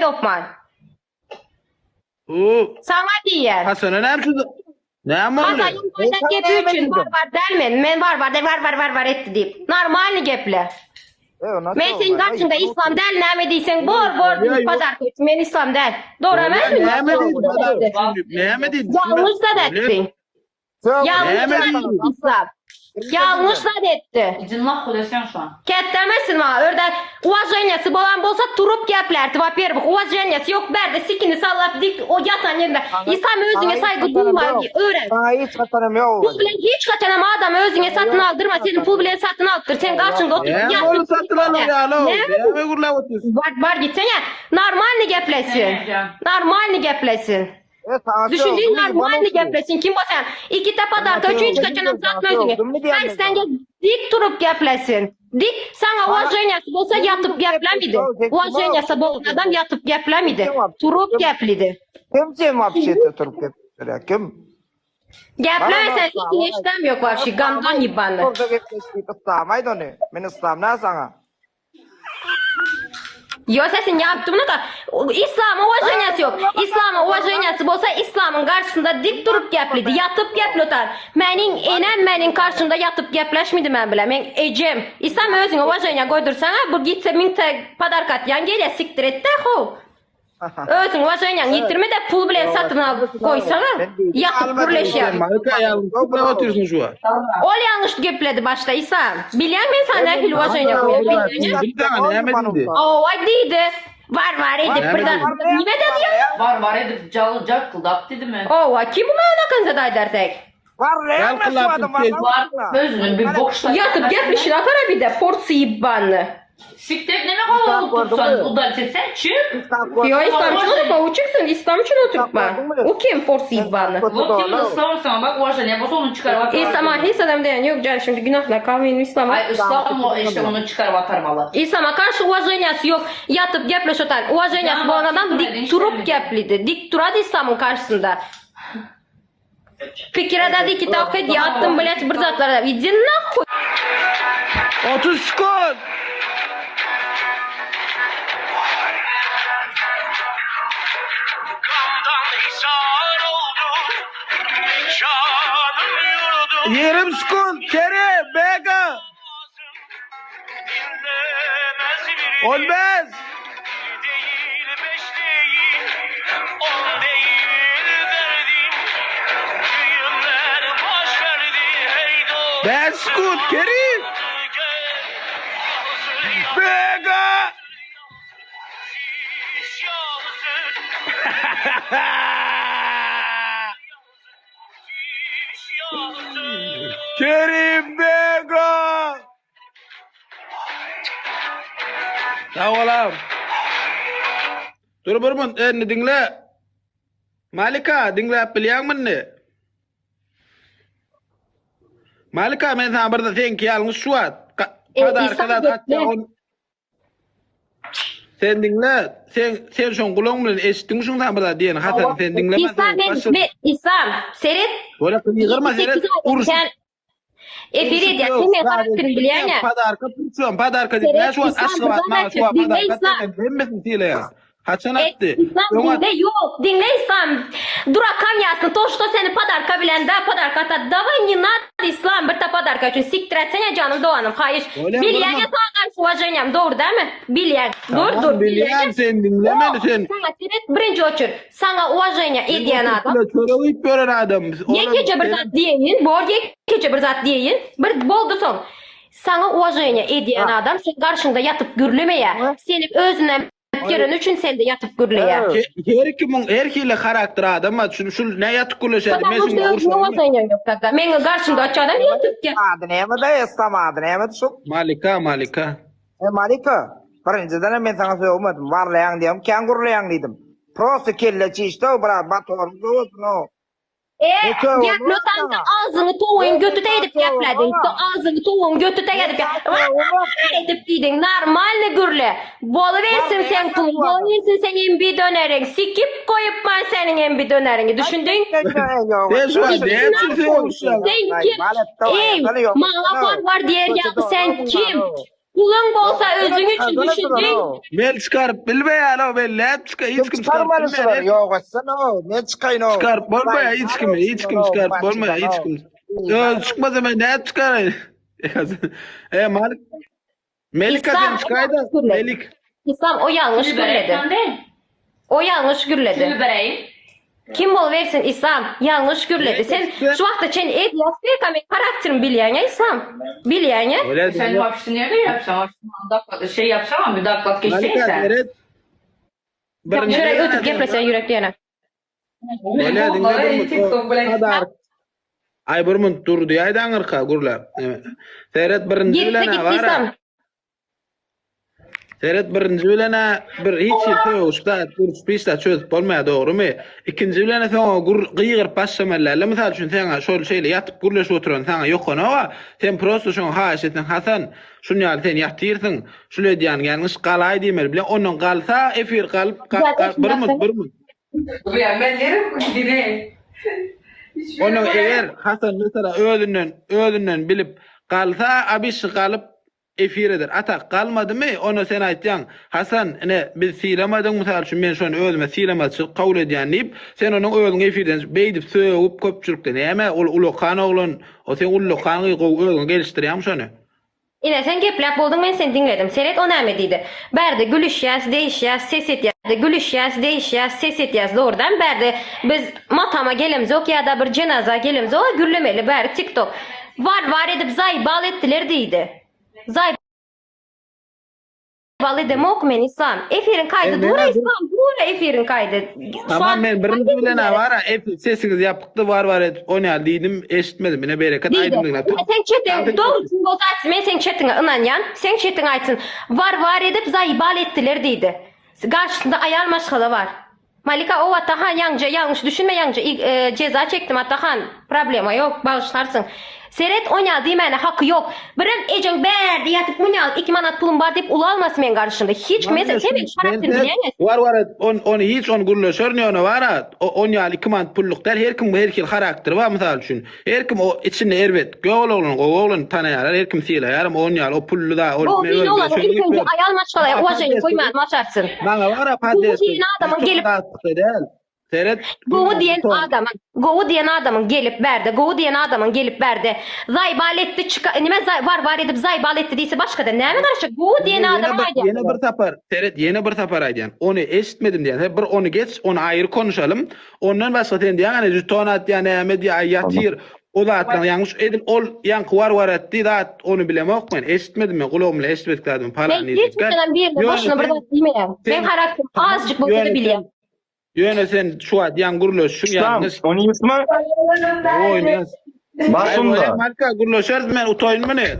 Dokman. Sana diyen. Hasan'a ne yapıyorsun? Ne yapıyorsun? Hasan'ın koydan gepi üçün var dermen. Men var etti deyip. Normal geple. Men senin karşında İslam del ne deysen bor pazar koysun. Men İslam del. Doğru emez mi? Ne yemedin? Yanlış zadettin. Yanlış İslam. Yanlış zadetti. Cinlah kuleşen şu an. Ketlemesin ma. Örde uvajeniyası bolan bolsa turup geplerdi. Vapir bu uvajeniyası yok berde sikini sallap dik o yatan yerinde. İslam özüne saygı duyma diye öğren. Hiç katanım yok. Pul bilen hiç kaçanam adam özüne satın aldırma. Senin pul bilen satın aldırır. Sen karşında otur. Ne onu satın alır ya lo? Ne gurla otuyorsun? Var gitsene. Normal ni geplesin. Normal ni geplesin. Düşündüğün normal ni geplesin. Kim bu sen? İki tepadan kaçı hiç kaçanam satma özüne. Sen de dik turup geplesin. Dik sana uvajeniyası bolsa yatıp geplemidi. Uvajeniyası bol adam yatıp geplemidi. Turup geplidi. Kim sen vapşete turup gepler? Kim? Geplemesen sesin işlem yok var şu gamdan yibanlı. Orada gepleşti ıslamaydı onu. Ben ıslam ne sana? Yo sesin yaptığımda da İslam'a uvajeniyası yok. İslam'a uvajeniyası bolsa İslam'ın karşısında dik durup geplidi. Yatıp geplotar. Menin karşımda yatıp gepleşmidi ben bile. Men ecem. İslam özüne uvajeniya koydursana bu gitse minte padarkat yan geliye siktir et de ho. Özün uvajeniyan yitirme de pul bile satın al koysana. Yatıp gürleşiyor. Malika ya. Ne oturuyorsun şu an? Ol yanlış gepledi başta İslam. Bilen ben sana ne fil uvajeniya koyuyor. Bir tane ne yemedin? O deydi. Var edip birden. Nime dedi ya? Var edip calacak kıldak dedi mi? O kim bu mevna kanza daydertek? Var real şu adam var. Var. Özünün bir bokşta. Yatıp gepmişin akara bir de portsu yibbanlı. Siktir ne kadar tutsan udar sen çık. Yo İslam için oturma o çıksın İslam için oturtma. O kim portsu yibbanlı? Bu kim ıslamır sana bak uğraşa ne yapasa onu çıkar bak. İslam'a hiç adam diyen yok canım şimdi günahla kahvenin İslam'a. Ay ıslam o işte onu çıkar atar valla. İslam'a karşı uvajeniyası yok. Yatıp gepleş otar. Uvajeniyası bu adam dik turup gepliydi. Dik duradı İslam'ın karşısında. Fikire dedi ki tavfet yattım bilet bir zatlara. İdin ne koy? 30 skor. Yerim skor. Kerim. Bega. Olmaz. Ben skor. Kerim. Bega. Kerim Bega. Sağ olam. Dur burmun ne dinle. Malika dinle pilihan mı? Malika ben sana burada sen ki almış şu an. Kadar atça on. Sen dinle. Sen şun kulağın bilen eşittin şun sana burada diyen Hasan sen dinlemezsin. İslam seyret. Böyle kıyırma seyret. Efiri diye sen karakterini bilen ya. Padarka dinle şu an aşkı batma şu an padarka dinlemesin diye ya. Haçan attı. İslam dinle yok. Dinle İslam. Durakan yazsın. Toşto seni padarka bilen daha padarka atar. Davay nat İslam bir ta padarka için siktir etsene canım doğanım. Hayır. Bilyen ya sana karşı uvajenyam. Doğru değil mi? Bilyen. Dur. Bilyen sen dinlemedi sen. Sana seyret birinci otur. Sana uvajenya ediyen adam. Çoralayıp gören adam. Yekece bir zat diyeyin. Bol yekece bir zat diyeyin. Bir boldu son. Sana uvajenya ediyen adam. Sen karşında yatıp gürlemeye. Senin özüne Yarın üçün sen de yatıp gürleye. Herkiyle karakter adam ama şu ne yatıp gürleşedi. Tamam işte uvajenyan yok kaka. Meni karşında açı adam yatıp ki. Adı ne mi de İslam adı ne mi şu? Malika. Malika. Birinciden ben sana söylemedim. Varlayan diyeyim. Kengurlayan dedim. Prosto kelle çişte o bırak. Batı no. Yaplotan da ağzını toğun götüte edip yapladın. Ağzını toğun götüte edip edip dedin. Normal ne gürle. Bolu versin sen pul. Bolu versin senin bir dönerin. Sikip koyup ben senin en bir dönerini. Düşündün? Ben şu an Sen kim? Ey, mağalar var diğer yapı sen kim? Pulun bolsa özün üçün düşündün. Ben çıkarıp bilmeyen o ben ne çıkar hiç kim çıkarıp Çıkarmalısı yok açsan o. Ne çıkayın o? çıkarıp olmaya hiç kim çıkarıp olmaya hiç kim. Yo çıkmasa ben ne çıkarayım? Malik. Melika İslam, sen çıkaydı. Melik. İslam o yanlış gürledi. O yanlış gürledi. Kimi bereyim? Kim bol versin İslam? Yanlış gürledi. Sen şu vakta sen et yazdı kamen karakterin bilyen ya İslam. Bilyen ya. Öyle Sen değil. hapşını nerede yapsan? Şey yapsan ama bir dakika Malika geçeceksen. evet. Şuraya ötüp geplesen yürekleyene. Öyle dinledim. Kadar. Ay burmun durdu ya aydan ırka gurla. Seyret birinci Gitti bilene gitti var. İslam. Seyret birinci bilene bir hiç şey usta kurs pista çözüp olmaya doğru mu? İkinci bilene sonra gıyır başlamallarla misal için sana şöyle şeyle yatıp gurleş oturan sana yok ona ama sen prosto şunu haşetin Hasan şunu yani sen yatırsın şöyle diyen gelmiş qalay dimer bile onun qalsa efir kalıp burmun. Bu ya ben yerim gidine. Onu eğer Hasan mesela öğlünden bilip qalsa abişi kalıp efiridir. Ata kalmadı mı onu sen aytyan Hasan ne biz silamadın misal için ben şonu ölme silamadı kabul ediyen deyip sen onun ölün efirden beydip söğüp köpçülükten eme ulukan oğlun o sen ulukan ölün geliştiriyem şonu. Yine sen geplep boldun ben seni dinledim. Seyret o näme diýdi. Berde gülüş yaz, değiş yaz, ses et yaz. Gülüş yaz, değiş yaz, ses et yaz. Doğrudan berde biz matama gelemiz yok ya da bir cenaza gelemiz o gürlemeli berde TikTok. Var edip zay bal ettiler diýdi. Zay bal edemok men İslam. Efirin kaydı doğru İslam. Doğru efirin kaydı. Tamam ben birinci bilene var ha sesiniz yapıktı var et o ne dedim eşitmedim yine bereket aydınlığına. Sen çetin doğru bozatsın. Men sen çetin ınanyan. Sen çetin aytsın. Var edip zay bal ettiler diýdi. Karşısında ayal maşgala var. Malika o atahan yanlış düşünme yanca ceza çektim atahan problema yok bağışlarsın. Seret oynal diýmeli hakkı yok. Birim ejin berdi yatıp munyal 2 manat pulum var deyip ulalmas men karşında. Hiç mesela sen şartını bilemez. Var onu hiç on gurlaşör ne onu var on yal 2 manat pulluk der her kim karakter var misal üçün. Her kim o içinde erbet oğlun tanıyar her kim siyle yarım on yal o pullu da o bir olan o ilk önce ayal maçkalaya uvaşayı koymayan maçarsın. Bana var ha patates. Adamın gelip Seyret. Gowu diyen adamın gelip berde. Zay baletti nime var edip zay baletti diýse başga da näme garşyk? Gowu diyen adam aýdýar. Yeni bir tapar. Seyret yeni bir tapar aýdýan. Onu eşitmedim diýen. Bir onu geç, onu aýry konuşalım. Ondan başga sen diýen hani jutonat diýen näme diýär ýatyr. O zatdan yanlış edip ol yankı var etdi da onu bilemok men eşitmedim men kulağımla eşitmedim paranı diýip. Ben bir başyna bir diýmeýän. Ben karakterim azjyk bolsa da bilýän. Yöne sen şu ad yan gurloşum yanlış. Onu ismi? Oynayız. Başımda. Marka gurloşar men utoyun mu ne?